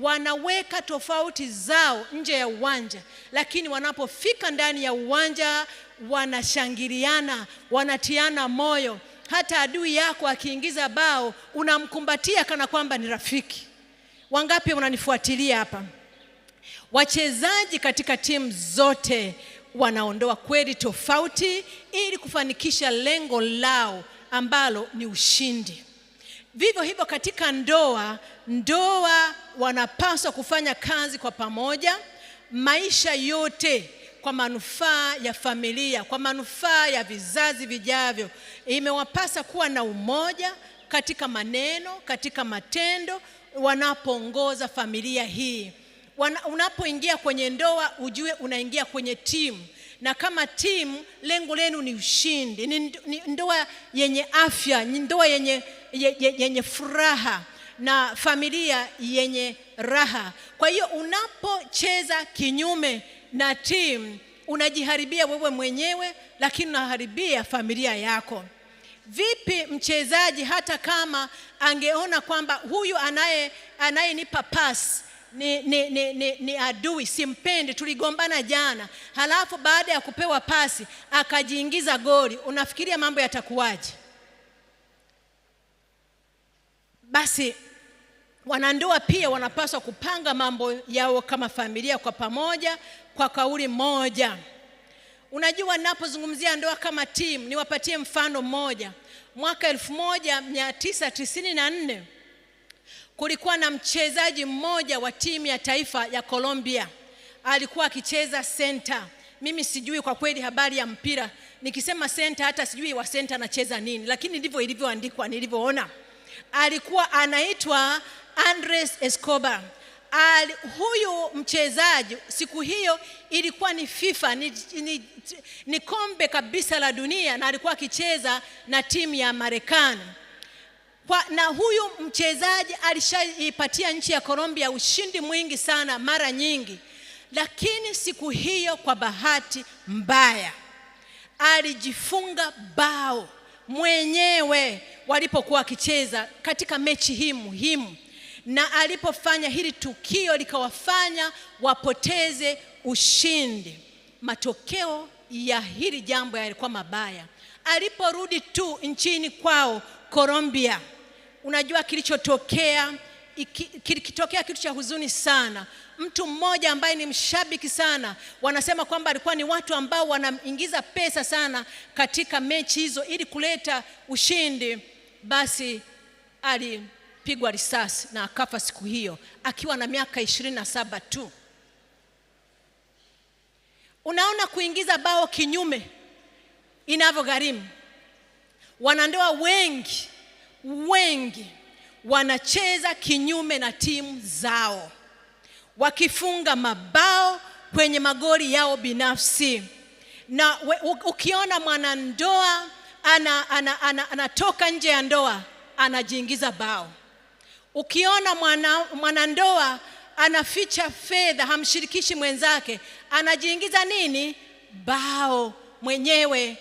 wanaweka tofauti zao nje ya uwanja, lakini wanapofika ndani ya uwanja wanashangiliana, wanatiana moyo. Hata adui yako akiingiza bao unamkumbatia kana kwamba ni rafiki. Wangapi unanifuatilia hapa? Wachezaji katika timu zote wanaondoa kweli tofauti ili kufanikisha lengo lao ambalo ni ushindi. Vivyo hivyo katika ndoa wanapaswa kufanya kazi kwa pamoja maisha yote kwa manufaa ya familia, kwa manufaa ya vizazi vijavyo. Imewapasa kuwa na umoja katika maneno, katika matendo wanapoongoza familia hii. Unapoingia kwenye ndoa ujue unaingia kwenye timu, na kama timu lengo lenu ni ushindi. Ni ndoa yenye afya, ni ndoa yenye furaha na familia yenye raha. Kwa hiyo unapocheza kinyume na timu unajiharibia wewe mwenyewe, lakini unaharibia familia yako. Vipi mchezaji hata kama angeona kwamba huyu anayenipa pass ni adui, simpendi, tuligombana jana, halafu baada ya kupewa pasi akajiingiza goli, unafikiria mambo yatakuwaje? Basi wanandoa pia wanapaswa kupanga mambo yao kama familia kwa pamoja, kwa kauli moja. Unajua, ninapozungumzia ndoa kama timu, niwapatie mfano mmoja. Mwaka 1994 kulikuwa na mchezaji mmoja wa timu ya taifa ya Colombia. Alikuwa akicheza center. Mimi sijui kwa kweli habari ya mpira. Nikisema center hata sijui wa center anacheza nini, lakini ndivyo ilivyoandikwa nilivyoona. Alikuwa anaitwa Andres Escobar. Huyu mchezaji siku hiyo ilikuwa ni FIFA, ni kombe kabisa la dunia, na alikuwa akicheza na timu ya Marekani. Na huyu mchezaji alishaipatia nchi ya Colombia ushindi mwingi sana mara nyingi, lakini siku hiyo kwa bahati mbaya alijifunga bao mwenyewe walipokuwa wakicheza katika mechi hii muhimu, na alipofanya hili tukio likawafanya wapoteze ushindi. Matokeo ya hili jambo yalikuwa mabaya. Aliporudi tu nchini kwao Colombia, unajua kilichotokea? Kilitokea kitu cha huzuni sana. Mtu mmoja ambaye ni mshabiki sana, wanasema kwamba alikuwa ni watu ambao wanaingiza pesa sana katika mechi hizo ili kuleta ushindi. Basi alipigwa risasi na akafa siku hiyo akiwa na miaka 27 tu. Unaona kuingiza bao kinyume inavyogharimu. Wanandoa wengi wanacheza kinyume na timu zao, wakifunga mabao kwenye magoli yao binafsi. Na ukiona mwanandoa anatoka nje ya ndoa anajiingiza bao. Ukiona mwanandoa anaficha fedha, hamshirikishi mwenzake, anajiingiza nini? Bao mwenyewe.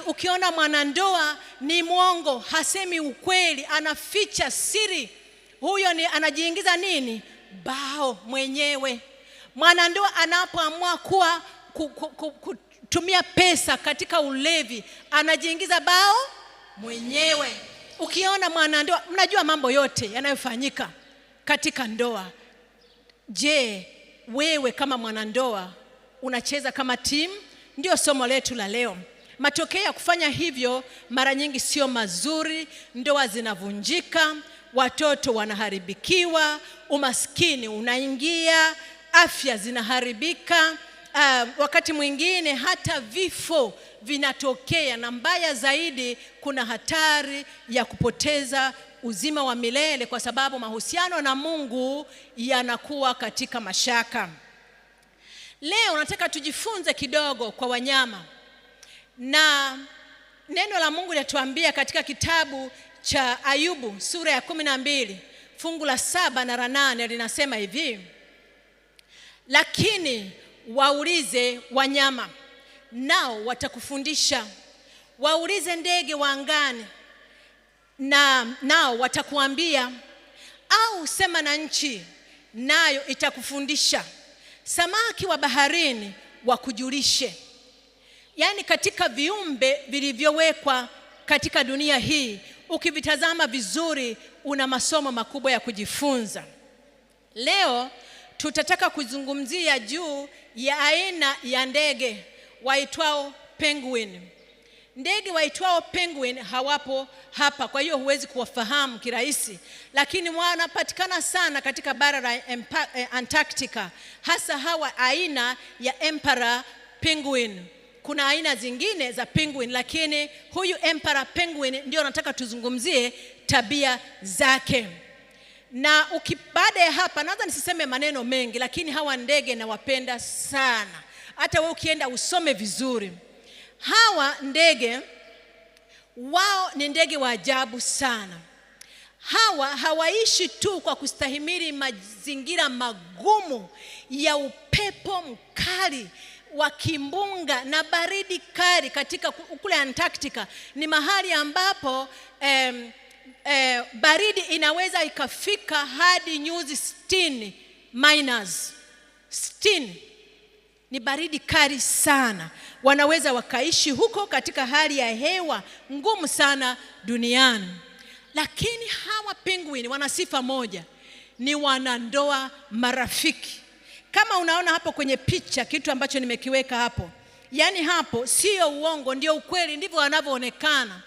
Ukiona mwanandoa ni mwongo, hasemi ukweli, anaficha siri, huyo ni anajiingiza nini? Bao mwenyewe. Mwanandoa anapoamua kutumia pesa katika ulevi, anajiingiza bao mwenyewe. Ukiona mwanandoa, mnajua mambo yote yanayofanyika katika ndoa. Je, wewe kama mwanandoa unacheza kama timu? Ndio somo letu la leo. Matokeo ya kufanya hivyo mara nyingi sio mazuri. Ndoa zinavunjika, watoto wanaharibikiwa, umaskini unaingia, afya zinaharibika, wakati mwingine hata vifo vinatokea, na mbaya zaidi kuna hatari ya kupoteza uzima wa milele kwa sababu mahusiano na Mungu yanakuwa katika mashaka. Leo nataka tujifunze kidogo kwa wanyama. Na neno la Mungu linatuambia katika kitabu cha Ayubu sura ya 12 fungu la 7 na la 8, linasema hivi: lakini waulize wanyama nao watakufundisha, waulize ndege wa angani na nao watakuambia, au sema na nchi nayo itakufundisha. Samaki wa baharini wakujulishe. Yaani katika viumbe vilivyowekwa katika dunia hii, ukivitazama vizuri una masomo makubwa ya kujifunza. Leo tutataka kuzungumzia juu ya aina ya ndege waitwao penguin. Ndege waitwao penguin hawapo hapa, kwa hiyo huwezi kuwafahamu kirahisi, lakini wanapatikana sana katika bara la Antarctica, hasa hawa aina ya emperor penguin. Kuna aina zingine za penguin, lakini huyu emperor penguin ndio nataka tuzungumzie tabia zake. Na baada ya hapa naweza nisiseme maneno mengi, lakini hawa ndege nawapenda sana. Hata wewe ukienda usome vizuri. Hawa ndege wao ni ndege wa ajabu sana. Hawa hawaishi tu kwa kustahimili mazingira magumu ya upepo mkali wa kimbunga na baridi kali katika kule Antarctica. Ni mahali ambapo baridi inaweza ikafika hadi nyuzi 60 minus 60. Ni baridi kali sana. Wanaweza wakaishi huko katika hali ya hewa ngumu sana duniani. Lakini hawa penguin wana sifa moja, ni wanandoa marafiki. Kama unaona hapo kwenye picha kitu ambacho nimekiweka hapo, yani hapo sio uongo, ndio ukweli, ndivyo wanavyoonekana.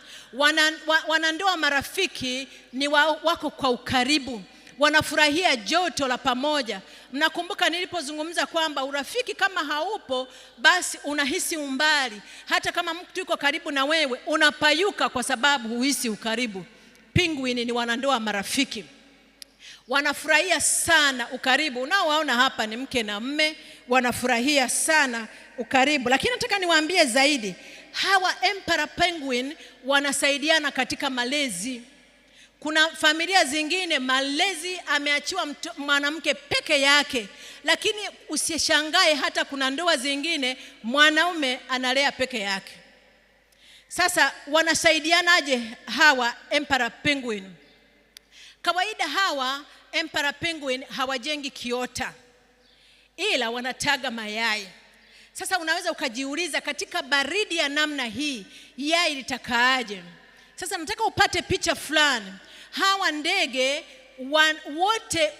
Wanandoa marafiki ni wako kwa ukaribu, wanafurahia joto la pamoja. Mnakumbuka nilipozungumza kwamba urafiki kama haupo basi unahisi umbali. Hata kama mtu yuko karibu na wewe unapayuka kwa sababu huhisi ukaribu. Penguin ni wanandoa marafiki. Wanafurahia sana ukaribu. Unaowaona hapa ni mke na mme, wanafurahia sana ukaribu. Lakini nataka niwaambie zaidi, hawa emperor penguin wanasaidiana katika malezi. Kuna familia zingine malezi ameachiwa mwanamke peke yake, lakini usishangae hata kuna ndoa zingine mwanaume analea peke yake. Sasa wanasaidianaje hawa emperor penguin? Kawaida hawa emperor penguin hawajengi kiota, ila wanataga mayai. Sasa unaweza ukajiuliza katika baridi ya namna hii yai litakaaje? Sasa nataka upate picha fulani. Hawa ndege wote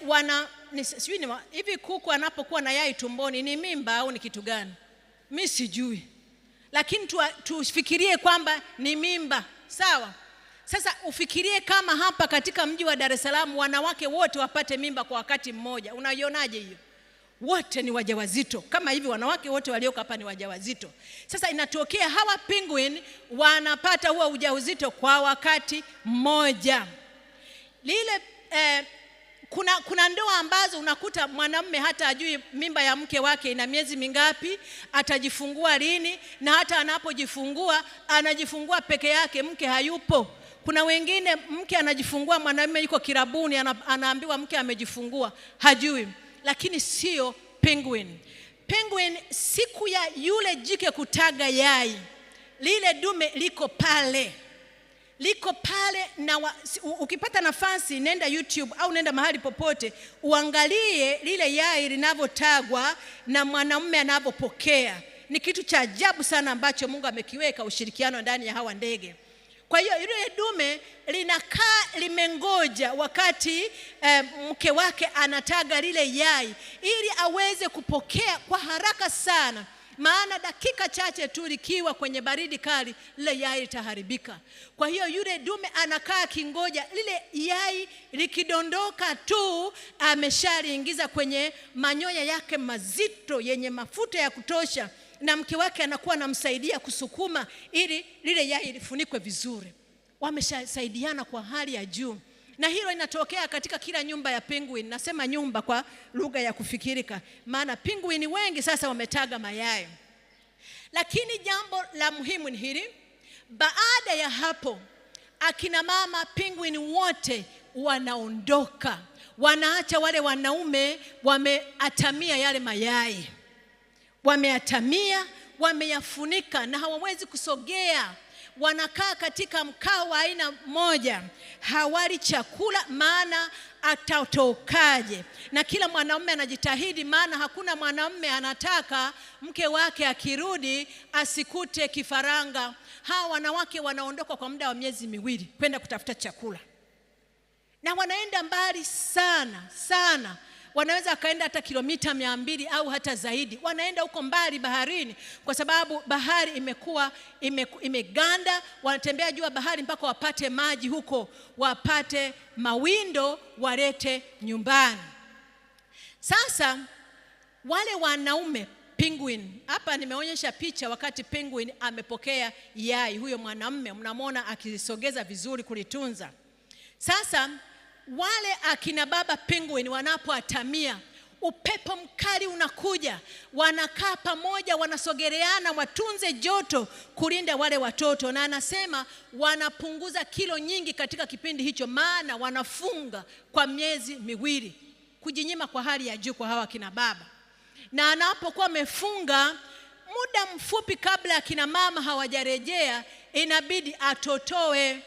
hivi kuku anapokuwa na yai tumboni ni mimba au ni kitu gani? Mimi sijui. Lakini tufikirie kwamba ni mimba, sawa? Sasa ufikirie kama hapa katika mji wa Dar es Salaam wanawake wote wapate mimba kwa wakati mmoja. Unaionaje hiyo? Wote ni wajawazito. Kama hivi wanawake wote walioko hapa ni wajawazito. Sasa inatokea hawa penguin wanapata huo ujauzito kwa wakati mmoja. Kuna ndoa ambazo unakuta mwanamume hata ajui mimba ya mke wake ina miezi mingapi, atajifungua lini, na hata anapojifungua anajifungua peke yake, mke hayupo. Kuna wengine mke anajifungua, mwanamume yuko kirabuni, anaambiwa mke amejifungua, hajui. Lakini sio penguin. Penguin siku ya yule jike kutaga yai, lile dume liko pale na ukipata nafasi nenda YouTube au nenda mahali popote uangalie lile yai linavyotagwa na mwanamume anavyopokea. Ni kitu cha ajabu sana ambacho Mungu amekiweka ushirikiano ndani ya hawa ndege. Kwa hiyo yule dume linakaa limengoja wakati mke wake anataga lile yai ili aweze kupokea kwa haraka sana. Maana dakika chache tu likiwa kwenye baridi kali lile yai litaharibika. Kwa hiyo yule dume anakaa kingoja lile yai likidondoka tu ameshaliingiza kwenye manyoya yake mazito yenye mafuta ya kutosha, na mke wake anakuwa anamsaidia kusukuma ili lile yai lifunikwe vizuri. Wameshasaidiana kwa hali ya juu. Na hilo linatokea katika kila nyumba ya penguin. Nasema nyumba kwa lugha ya kufikirika, maana penguin wengi sasa wametaga mayai. Lakini jambo la muhimu ni hili, baada ya hapo akina mama penguin wote wanaondoka. Wanaacha wale wanaume wameatamia yale mayai. Wameatamia, wameyafunika na hawawezi kusogea. wanakaa katika mkao wa aina moja, hawali chakula, maana atatokaje? Na kila mwanamume anajitahidi, maana hakuna mwanamume anataka mke wake akirudi asikute kifaranga. Hawa wanawake wanaondoka kwa muda wa miezi miwili kwenda kutafuta chakula, na wanaenda mbali sana sana. Wanaweza kaenda hata kilomita 200 au hata zaidi. Wanaenda huko mbali baharini, kwa sababu bahari imekuwa imeganda. Wanatembea juu ya bahari mpaka wapate maji huko, wapate mawindo, walete nyumbani. Sasa wale wanaume penguin, hapa nimeonyesha picha wakati penguin amepokea yai. Huyo mwanamume mnamwona akisogeza vizuri kulitunza. Sasa wale akina baba penguin wanapoatamia, upepo mkali unakuja, wanakaa pamoja, wanasogeleana watunze joto kulinda wale watoto. Na anasema wanapunguza kilo nyingi katika kipindi hicho, maana wanafunga kwa miezi miwili, kujinyima kwa hali ya juu kwa hawa kina baba. Na anapokuwa amefunga muda mfupi kabla ya kina mama hawajarejea, inabidi atotoe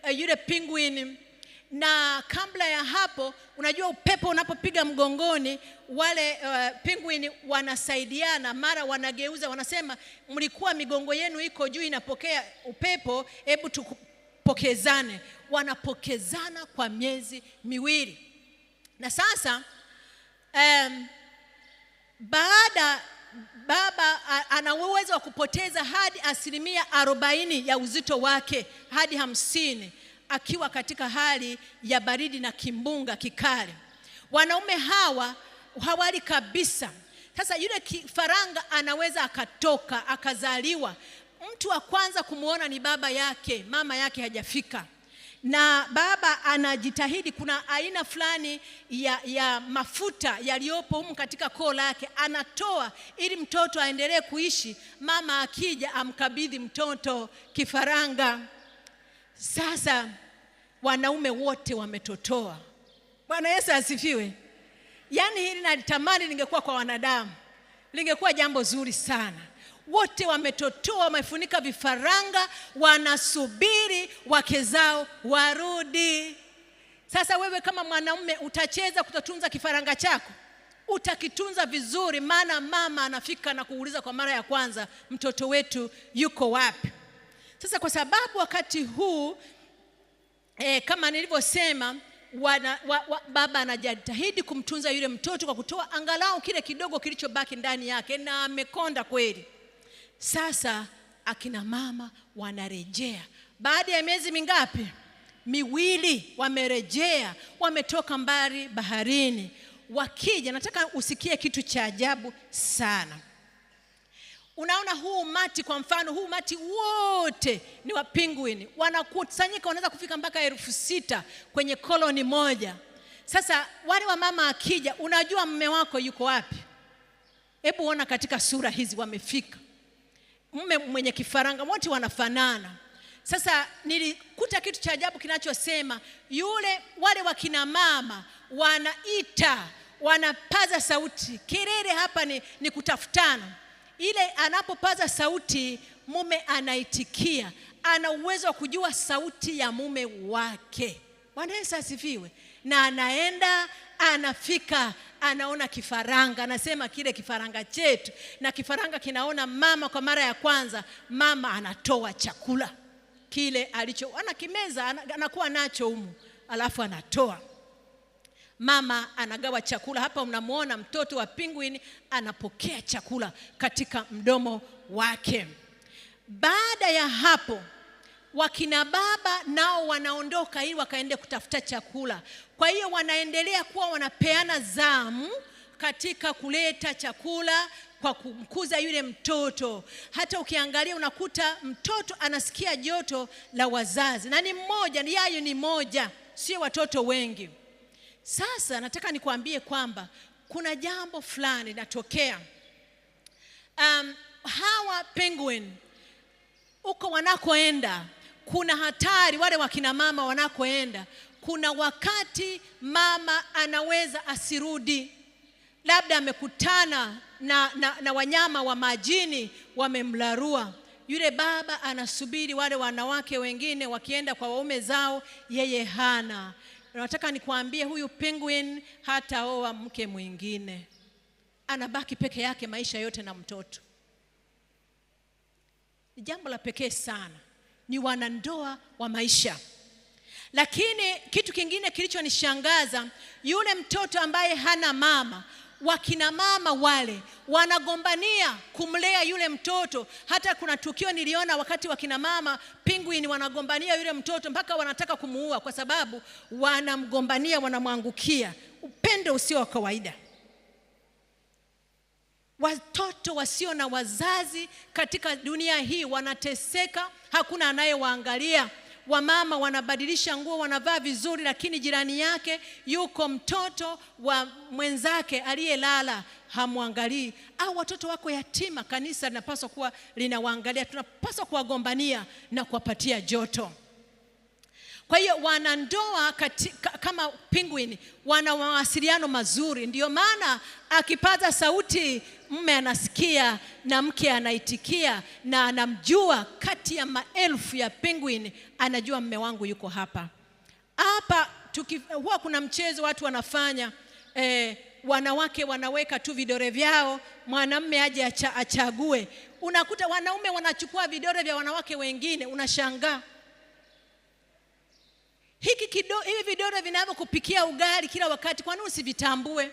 yule penguin. Na kabla ya hapo, unajua upepo unapopiga mgongoni, wale penguin wanasaidiana, mara wanageuza, wanasema mlikuwa migongo yenu iko juu inapokea upepo, hebu tupokezane. Wanapokezana kwa miezi miwili. Na sasa baada baba ana uwezo wa kupoteza hadi 40% ya uzito wake hadi 50 akiwa katika hali ya baridi na kimbunga kikali. Wanaume hawa hawali kabisa. Sasa yule kifaranga anaweza akatoka akazaliwa, mtu wa kwanza kumuona ni baba yake, mama yake hajafika. Na baba anajitahidi, kuna aina fulani ya mafuta yaliyopo humu katika koo lake, anatoa ili mtoto aendelee kuishi. Mama akija amkabidhi mtoto kifaranga. Sasa wanaume wote wametotoa. Bwana Yesu asifiwe. Yaani hili nalitamani lingekuwa kwa wanadamu, lingekuwa jambo zuri sana. Wote wametotoa, wamefunika vifaranga, wanasubiri wake zao warudi. Sasa wewe kama mwanaume utacheza kutotunza kifaranga chako? Utakitunza vizuri, maana mama anafika na kuuliza kwa mara ya kwanza, mtoto wetu yuko wapi? Sasa kwa sababu wakati huu kama nilivyosema, baba anajitahidi kumtunza yule mtoto kwa kutoa angalau kile kidogo kilichobaki ndani yake, na amekonda kweli. Sasa akina mama wanarejea baada ya miezi mingapi? Miwili. Wamerejea, wametoka mbali baharini. Wakija, nataka usikie kitu cha ajabu sana. Unaona huu umati, kwa mfano huu umati wote ni wa penguin, wanakusanyika, wanaweza kufika mpaka 6,000 kwenye koloni moja. Sasa wale wa mama akija, unajua mume wako yuko wapi? Hebu ona katika sura hizi, wamefika. Mume mwenye kifaranga, wote wanafanana. Sasa nilikuta kitu cha ajabu kinachosema wale wakina mama wanaita, wanapaza sauti. Kelele hapa ni kutafutana. Ile anapopaza sauti, mume anaitikia. Ana uwezo wa kujua sauti ya mume wake. Bwana Yesu asifiwe. Na anaenda, anafika, anaona kifaranga, anasema kile kifaranga chetu. Na kifaranga kinaona mama kwa mara ya kwanza, mama anatoa chakula kile anakimeza, anakuwa nacho humu, alafu anatoa. Mama anagawa chakula. Hapa mnamuona mtoto wa penguin anapokea chakula katika mdomo wake. Baada ya hapo, wakina baba nao wanaondoka ili wakaende kutafuta chakula. Kwa hiyo wanaendelea kuwa wanapeana zamu katika kuleta chakula kwa kumkuza yule mtoto. Hata ukiangalia unakuta mtoto anasikia joto la wazazi, na ni mmoja, yayo ni moja, sio watoto wengi. Sasa nataka nikwambie kwamba kuna jambo fulani linatokea. Hawa penguin uko wanakoenda, kuna hatari. Wale wakina mama wanakoenda, kuna wakati mama anaweza asirudi. Labda amekutana na wanyama wa majini, wamemlarua. Yule baba anasubiri wale wanawake wengine wakienda kwa waume zao, yeye hana. Nataka nikuambie huyu penguin hataoa mke mwingine. Anabaki peke yake maisha yote na mtoto. Ni jambo la pekee sana. Ni wanandoa wa maisha. Lakini kitu kingine kilichonishangaza, yule mtoto ambaye hana mama, wakina mama wale wanagombania kumlea yule mtoto. Hata kuna tukio niliona wakati wakina mama penguin wanagombania yule mtoto mpaka wanataka kumuua kwa sababu wanamgombania, wanamwangukia. Upendo usio wa kawaida. Watoto wasio na wazazi katika dunia hii wanateseka, hakuna anayewaangalia. Wamama wanabadilisha nguo, wanavaa vizuri, lakini jirani yake yuko mtoto wa mwenzake aliyelala, hamwangalii. Au watoto wako yatima, kanisa linapaswa kuwa linawaangalia. Tunapaswa kuwagombania na kuwapatia joto. Kwa hiyo wanandoa kama penguin wana mawasiliano mazuri. Ndio maana akipaza sauti mume anasikia na mke anaitikia na anamjua. Kati ya maelfu ya penguin anajua mume wangu yuko hapa. Hapa huwa kuna mchezo watu wanafanya, wanawake wanaweka tu vidole vyao, mwanamume aje achague. Unakuta wanaume wanachukua vidole vya wanawake wengine, unashangaa. Hivi vidole vinavyokupikia ugali kila wakati, kwa nini usivitambue?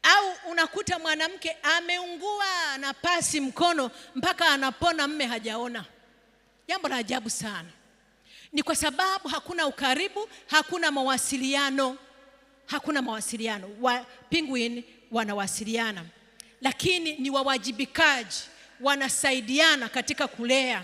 Au unakuta mwanamke ameungua na pasi mkono mpaka anapona, mume hajaona. Jambo la ajabu sana. Ni kwa sababu hakuna ukaribu, hakuna mawasiliano. Hakuna mawasiliano. Penguin wanawasiliana, lakini ni wawajibikaji, wanasaidiana katika kulea.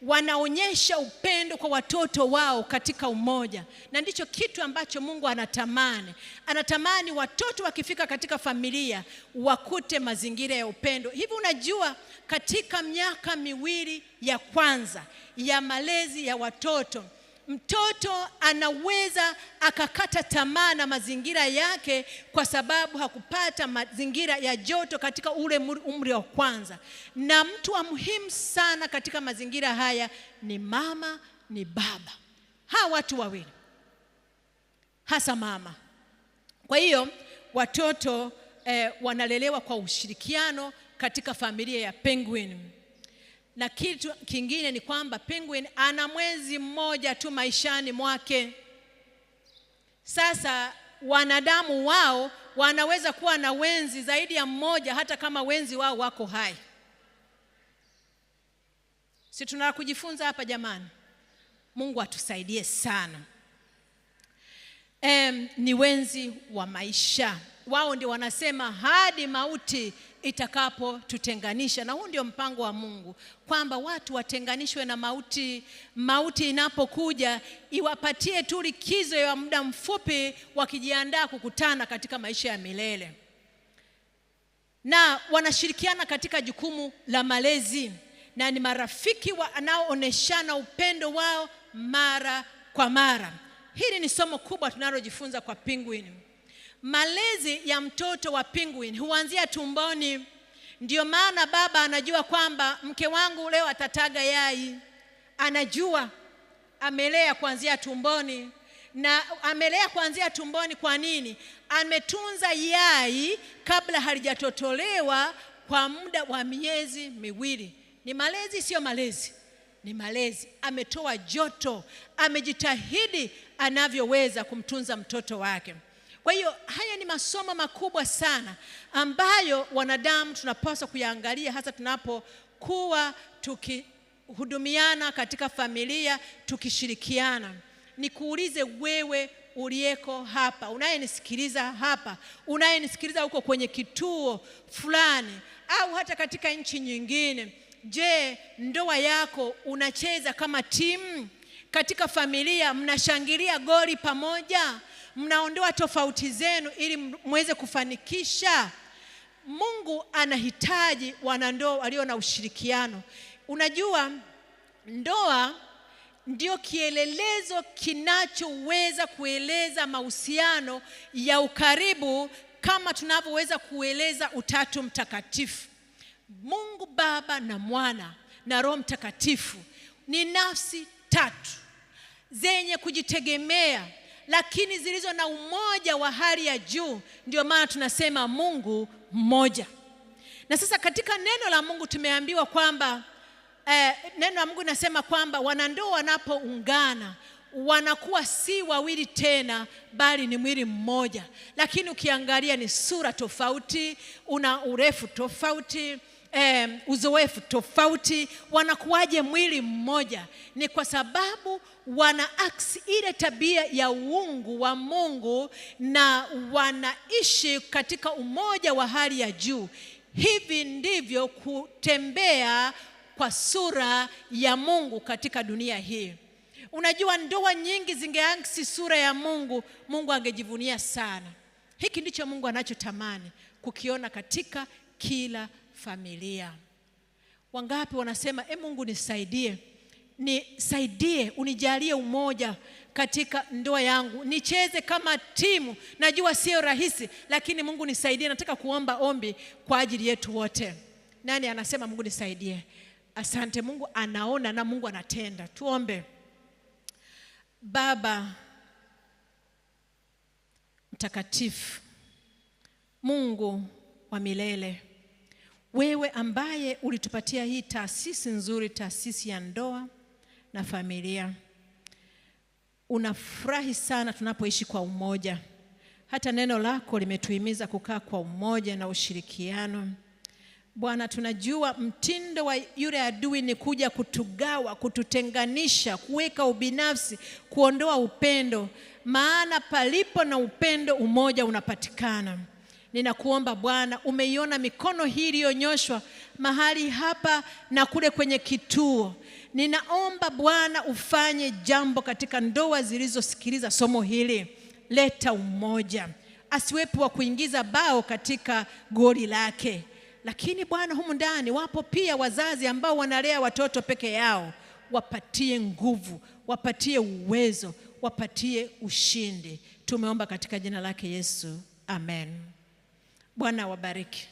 Wanaonyesha upendo kwa watoto wao katika umoja. Na ndicho kitu ambacho Mungu anatamani. Anatamani watoto wakifika katika familia wakute mazingira ya upendo. Hivi unajua katika miaka miwili ya kwanza ya malezi ya watoto, mtoto anaweza akakata tamaa na mazingira yake kwa sababu hakupata mazingira ya joto katika ule umri wa kwanza. Na mtu wa muhimu sana katika mazingira haya ni mama, ni baba. Hawa watu wawili, hasa mama. Kwa hiyo watoto wanalelewa kwa ushirikiano katika familia ya penguin. Na kitu kingine ni kwamba penguin ana mwezi mmoja tu maishani mwake. Sasa wanadamu wao wanaweza kuwa na wenzi zaidi ya mmoja hata kama wenzi wao wako hai. Si tunataka kujifunza hapa jamani? Mungu atusaidie sana. Ni wenzi wa maisha. Wao ndio wanasema hadi mauti itakapo tutenganisha. Na huu ndio mpango wa Mungu, kwamba watu watenganishwe na mauti. Mauti inapokuja iwapatie tu likizo ya muda mfupi wakijiandaa kukutana katika maisha ya milele. Na wanashirikiana katika jukumu la malezi, na ni marafiki wanaooneshana upendo wao mara kwa mara. Hili ni somo kubwa tunalojifunza kwa penguin. Malezi ya mtoto wa penguin huanzia tumboni. Ndio maana baba anajua kwamba mke wangu leo atataga yai. Anajua, amelea kuanzia tumboni. Na amelea kuanzia tumboni kwa nini? Ametunza yai kabla halijatotolewa kwa muda wa miezi miwili. Ni malezi, sio malezi? Ni malezi. Ametoa joto, amejitahidi anavyoweza kumtunza mtoto wake. Kwa hiyo haya ni masomo makubwa sana ambayo wanadamu tunapaswa kuyaangalia, hasa tunapokuwa tukihudumiana katika familia, tukishirikiana. Nikuulize wewe uliyeko hapa, unayenisikiliza hapa, unayenisikiliza huko kwenye kituo fulani au hata katika nchi nyingine. Je, ndoa yako unacheza kama timu? Katika familia mnashangilia goli pamoja? Mnaondoa tofauti zenu ili muweze kufanikisha? Mungu anahitaji wanandoa walio na ushirikiano. Unajua, ndoa ndio kielelezo kinachoweza kueleza mahusiano ya ukaribu kama tunavyoweza kueleza Utatu Mtakatifu. Mungu Baba na Mwana na Roho Mtakatifu ni nafsi tatu zenye kujitegemea, lakini zilizo na umoja wa hali ya juu. Ndio maana tunasema Mungu mmoja. Na sasa katika neno la Mungu tumeambiwa kwamba neno la Mungu linasema kwamba wanandoa wanapoungana wanakuwa si wawili tena, bali ni mwili mmoja. Lakini ukiangalia ni sura tofauti, una urefu tofauti, uzoefu tofauti. Wanakuwaje mwili mmoja? Ni kwa sababu wanaaksi ile tabia ya uungu wa Mungu na wanaishi katika umoja wa hali ya juu. Hivi ndivyo kutembea kwa sura ya Mungu katika dunia hii. Unajua, ndoa nyingi zingeaksi sura ya Mungu, Mungu angejivunia sana. Hiki ndicho Mungu anachotamani kukiona katika kila familia. Wangapi wanasema Mungu nisaidie, unijalie umoja katika ndoa yangu, nicheze kama timu. Najua sio rahisi, lakini Mungu nisaidie. Nataka kuomba ombi kwa ajili yetu wote. Nani anasema Mungu nisaidie? Asante. Mungu anaona na Mungu anatenda. Tuombe. Baba mtakatifu, Mungu wa milele, wewe ambaye ulitupatia hii taasisi nzuri, taasisi ya ndoa na familia, unafurahi sana tunapoishi kwa umoja. Hata neno lako limetuhimiza kukaa kwa umoja na ushirikiano. Bwana, tunajua mtindo wa yule adui ni kuja kutugawa, kututenganisha, kuweka ubinafsi, kuondoa upendo. Maana palipo na upendo, umoja unapatikana. Ninakuomba Bwana, umeiona mikono hii iliyonyoshwa mahali hapa na kule kwenye kituo. Ninaomba Bwana ufanye jambo katika ndoa zilizosikiliza somo hili. Leta umoja, asiwepo wa kuingiza bao katika goli lake. Lakini Bwana, humu ndani wapo pia wazazi ambao wanalea watoto peke yao. Wapatie nguvu, wapatie uwezo, wapatie ushindi. Tumeomba katika jina lake Yesu, amen. Bwana wabariki.